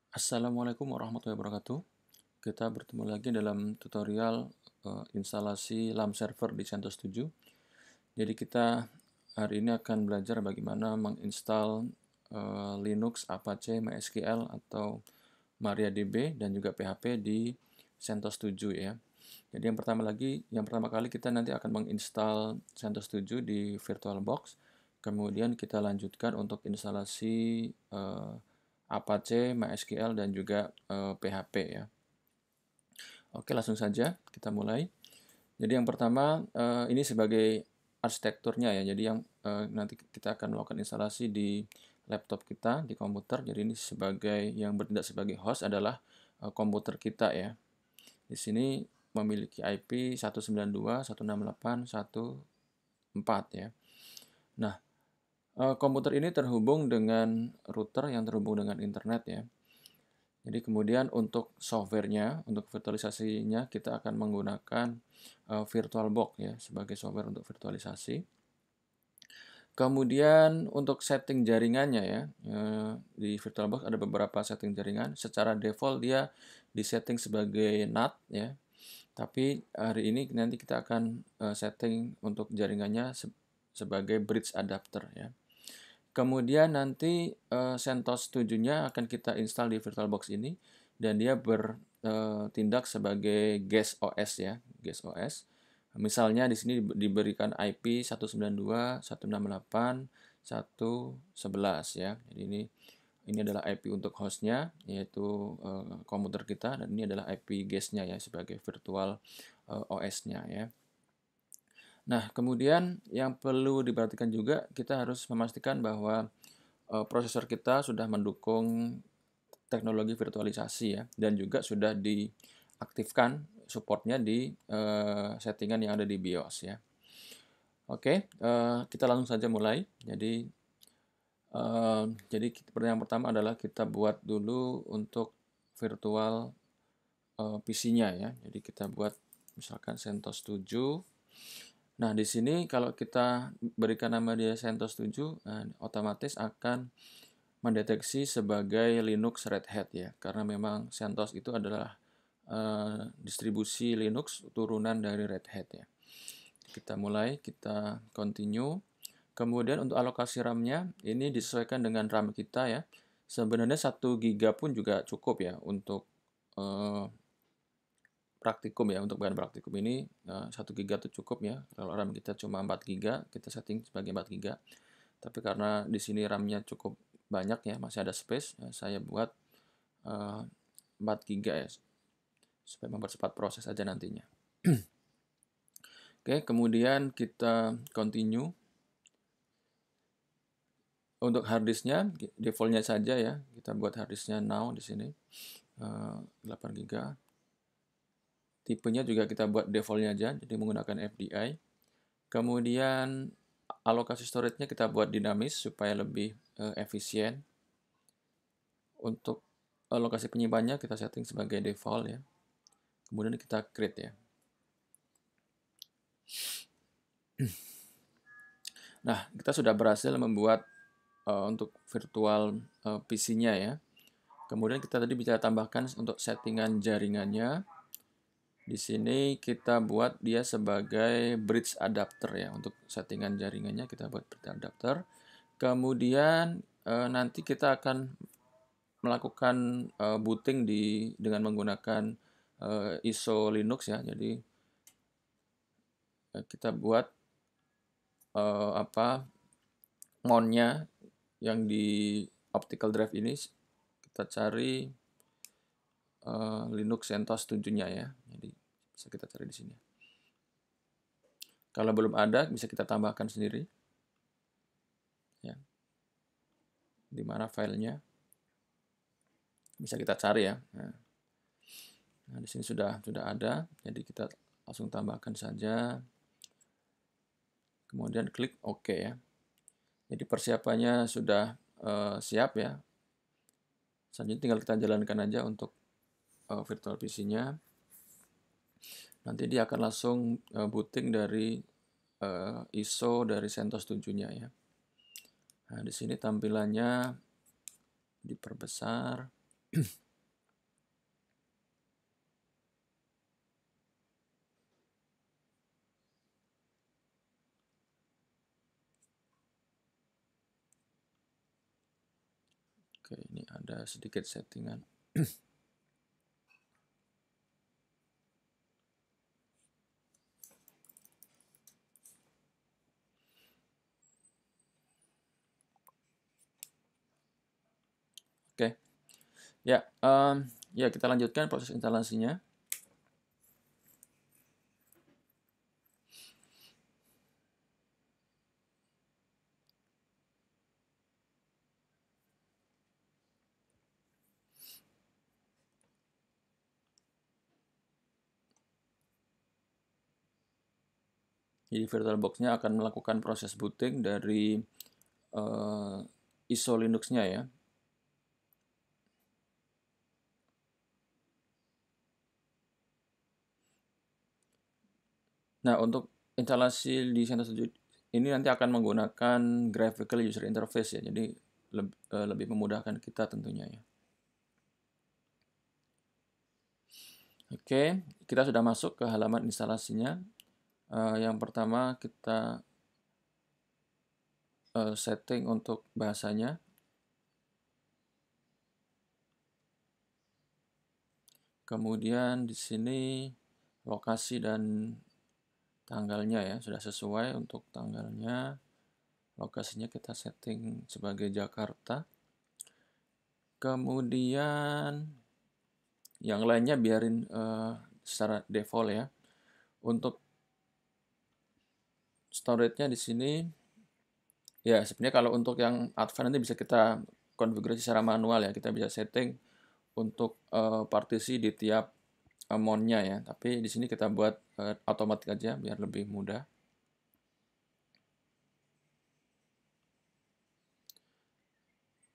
Assalamualaikum warahmatullahi wabarakatuh. Kita bertemu lagi dalam tutorial instalasi LAMP server di CentOS 7. Jadi kita hari ini akan belajar bagaimana menginstal Linux, Apache, MySQL atau MariaDB dan juga PHP di CentOS 7 ya. Jadi yang pertama kali kita nanti akan menginstal CentOS 7 di VirtualBox. Kemudian kita lanjutkan untuk instalasi Apache, MySQL dan juga PHP ya. Oke, langsung saja kita mulai. Jadi yang pertama ini sebagai arsitekturnya ya. Jadi yang nanti kita akan melakukan instalasi di laptop kita, di komputer. Jadi ini sebagai yang bertindak sebagai host adalah komputer kita ya. Di sini memiliki IP 192.168.1.4 ya. Nah, komputer ini terhubung dengan router yang terhubung dengan internet ya. Jadi kemudian untuk softwarenya, untuk virtualisasinya kita akan menggunakan VirtualBox ya sebagai software untuk virtualisasi. Kemudian untuk setting jaringannya ya, di VirtualBox ada beberapa setting jaringan. Secara default dia disetting sebagai NAT ya. Tapi hari ini nanti kita akan setting untuk jaringannya sebagai bridge adapter ya. Kemudian nanti CentOS 7-nya akan kita install di VirtualBox ini dan dia bertindak sebagai guest OS ya, guest OS. Misalnya di sini diberikan IP 192.168.1.11 ya. Jadi ini adalah IP untuk hostnya yaitu komputer kita, dan ini adalah IP guestnya ya sebagai virtual OS-nya ya. Nah, kemudian yang perlu diperhatikan juga, kita harus memastikan bahwa prosesor kita sudah mendukung teknologi virtualisasi ya, dan juga sudah diaktifkan supportnya di settingan yang ada di BIOS ya. Oke, kita langsung saja mulai. Jadi yang pertama adalah kita buat dulu untuk virtual PC-nya ya. Jadi kita buat misalkan CentOS 7. Nah, di sini kalau kita berikan nama dia CentOS 7, otomatis akan mendeteksi sebagai Linux Red Hat ya, karena memang CentOS itu adalah distribusi Linux turunan dari Red Hat ya. Kita mulai, kita continue. Kemudian untuk alokasi RAM-nya ini disesuaikan dengan RAM kita ya. Sebenarnya 1 GB pun juga cukup ya untuk praktikum ya, untuk bahan praktikum ini 1 GB itu cukup ya. Kalau RAM kita cuma 4 GB, kita setting sebagai 4 GB. Tapi karena di sini RAM-nya cukup banyak ya, masih ada space, saya buat 4 GB ya, supaya mempercepat proses aja nantinya. Oke, kemudian kita continue. Untuk harddisknya, defaultnya saja ya, kita buat harddisknya now di sini 8 GB. Tipenya juga kita buat defaultnya aja, jadi menggunakan FDI. Kemudian alokasi storage-nya kita buat dinamis supaya lebih efisien. Untuk alokasi penyimpanannya kita setting sebagai default ya. Kemudian kita create ya. Nah, kita sudah berhasil membuat untuk virtual PC-nya ya. Kemudian kita tadi bisa tambahkan untuk settingan jaringannya. Di sini kita buat dia sebagai bridge adapter ya. Untuk settingan jaringannya kita buat bridge adapter. Kemudian nanti kita akan melakukan booting dengan menggunakan ISO Linux ya. Jadi kita buat mount-nya yang di optical drive ini, kita cari Linux CentOS 7-nya ya. Jadi bisa kita cari di sini. Kalau belum ada, bisa kita tambahkan sendiri. Ya. Di mana filenya? Bisa kita cari ya. Nah, di sini sudah ada. Jadi kita langsung tambahkan saja. Kemudian klik OK ya. Jadi persiapannya sudah siap ya. Selanjutnya tinggal kita jalankan aja untuk virtual PC-nya. Nanti dia akan langsung booting dari ISO dari CentOS 7-nya ya. Nah, di sini tampilannya diperbesar. Oke, ini ada sedikit settingan. Oke, ya, ya kita lanjutkan proses instalasinya. Jadi VirtualBox-nya akan melakukan proses booting dari ISO Linux-nya ya. Nah, untuk instalasi di CentOS 7 ini nanti akan menggunakan graphical user interface ya, jadi lebih memudahkan kita tentunya ya. Oke, kita sudah masuk ke halaman instalasinya. Yang pertama kita setting untuk bahasanya. Kemudian di sini lokasi dan tanggalnya ya, sudah sesuai untuk tanggalnya. Lokasinya kita setting sebagai Jakarta. Kemudian yang lainnya biarin secara default ya. Untuk storage-nya di sini ya sebenarnya kalau untuk yang advance nanti bisa kita konfigurasi secara manual ya. Kita bisa setting untuk partisi di tiap mount-nya ya. Tapi di sini kita buat otomatis aja biar lebih mudah.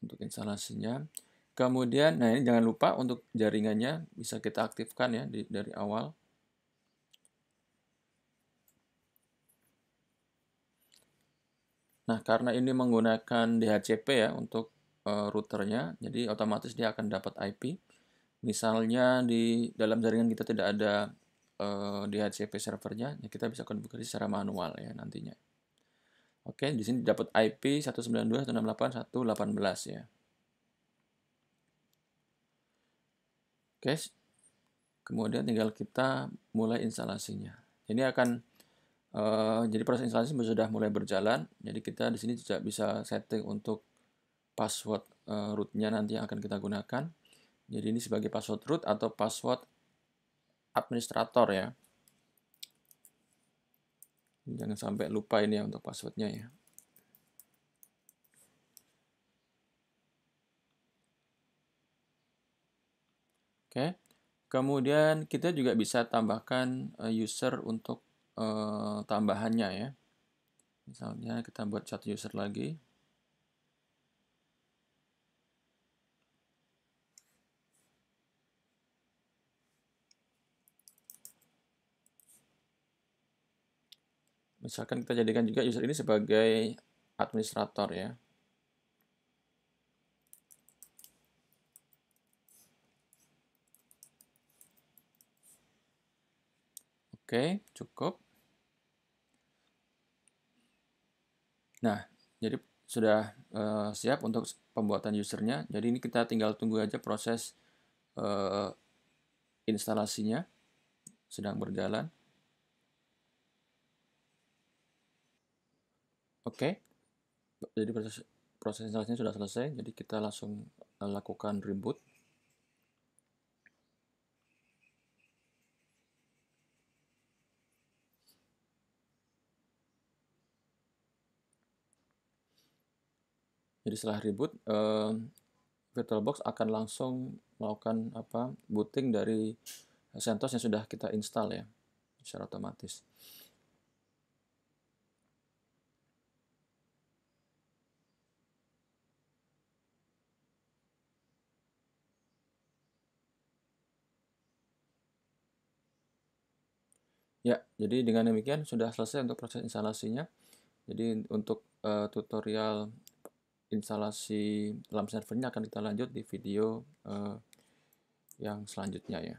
Untuk instalasinya. Kemudian, nah ini jangan lupa untuk jaringannya bisa kita aktifkan ya dari awal. Nah, karena ini menggunakan DHCP ya untuk routernya, jadi otomatis dia akan dapat IP. Misalnya di dalam jaringan kita tidak ada DHCP servernya, ya kita bisa konfigurasi secara manual ya nantinya. Oke, di sini dapat IP 192.168.1.18 ya. Oke, kemudian tinggal kita mulai instalasinya. Ini akan jadi proses instalasi sudah mulai berjalan. Jadi kita di sini juga bisa setting untuk password root-nya nanti yang akan kita gunakan. Jadi ini sebagai password root atau password administrator ya. Jangan sampai lupa ini ya untuk passwordnya ya. Oke. Kemudian kita juga bisa tambahkan user untuk tambahannya ya. Misalnya kita buat satu user lagi. Misalkan kita jadikan juga user ini sebagai administrator ya. Oke, cukup. Nah, jadi sudah siap untuk pembuatan usernya. Jadi ini kita tinggal tunggu aja proses instalasinya sedang berjalan. Oke, jadi proses instalasinya sudah selesai. Jadi kita langsung lakukan reboot. Jadi setelah reboot, VirtualBox akan langsung melakukan booting dari CentOS yang sudah kita install ya, secara otomatis. Ya, jadi dengan demikian sudah selesai untuk proses instalasinya. Jadi untuk tutorial instalasi dalam server ini akan kita lanjut di video yang selanjutnya ya.